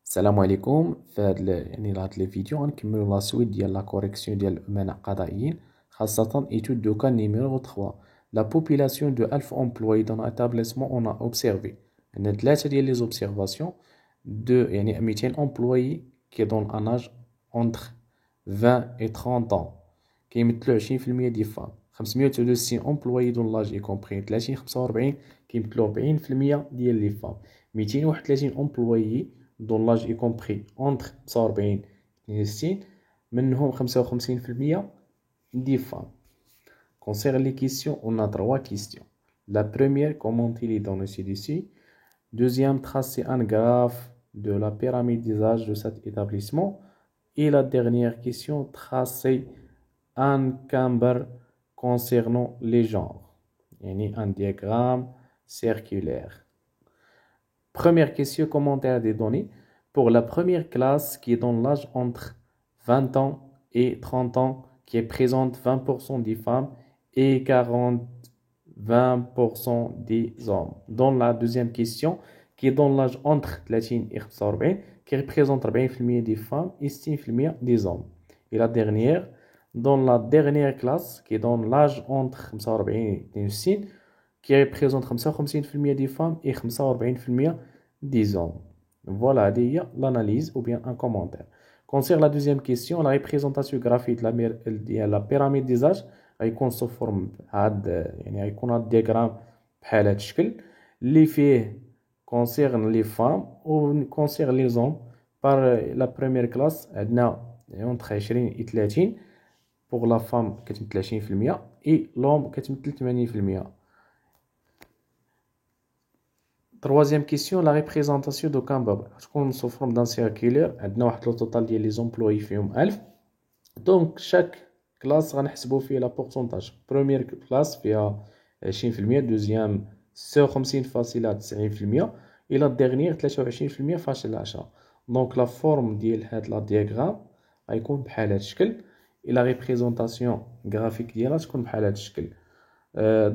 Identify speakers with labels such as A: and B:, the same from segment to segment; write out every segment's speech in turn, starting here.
A: السلام عليكم. في هاد لي فيديو غنكملوا لا سويت ديال لا كوريكسيون ديال الامناء القضائيين، خاصه ايتود دو كان نيميرو 3. لا بوبولاسيون دو 1000 امبلوي دون اتابليسمون اون اوبسيرفي. عندنا ثلاثه ديال لي زوبسيرفاسيون دو 200 امبلوي كي دون ان اج اونتر 20 et 30 ans كيمثلوا 20% ديال فام. 569 امبلوي دون لاج اي كومبري 30 45 كيمثلوا 40% ديال لي فام. 231 امبلوي dont l'âge est compris entre 45 et 60, منهم 55% des femmes. Concernant les questions, on a 3 questions. La première, commenter les données ci-dessus. Deuxième, tracer un graphe de la pyramide des âges de cet établissement. Et la dernière question, tracer un cambre concernant les genres. يعني un diagramme circulaire. Première question, commentaire des données. Pour la première classe qui est dans l'âge entre 20 ans et 30 ans, qui présente 20% des femmes et 20% des hommes. Dans la deuxième question, qui est dans l'âge entre 30 et 45, qui représente 40% des femmes et 60% des hommes. Et la dernière, dans la dernière classe, qui est dans l'âge entre 45 et 60, qui représente 55% des femmes et 45% des hommes. Voilà, l'analyse ou bien un commentaire. Concernant la deuxième question, la représentation graphique de la pyramide des âges غيكون sous forme يعني غيكون هاد الدياغرام بحال هاد الشكل اللي فيه concerne les femmes ou concerne les hommes. par la première classe عندنا entre 20 et 30 pour la femme كتمثل 20% et l'homme كتمثل 80%. Troisième question, la représentation de cambre تكون sous forme d'un circulaire. عندنا واحد لو توتال ديال لي زومبلوي فيهم 1000. دونك شاك كلاس غنحسبوا فيه لا بورسونتاج. بروميير كلاس فيها 20%، دوزيام 56.90% الى الديرنيير 23.10%. دونك لا فورم ديال هاد لا دياغرام غيكون بحال هاد الشكل، الى ريبريزونطاسيون غرافيك ديالها تكون بحال هاد الشكل.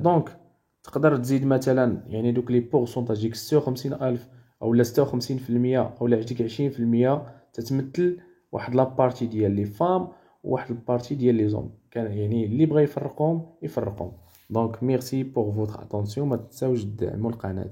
A: دونك تقدر تزيد مثلا يعني دوك لي بورسونتاج ديك 56,000 اولا 56% اولا عندك 20% تتمثل واحد لابارتي ديال لي فام وواحد البارتي ديال لي زوم. كان يعني اللي بغى يفرقهم. دونك ميرسي بور فوتر اتونسيون، ما تنساوش تدعموا القناه.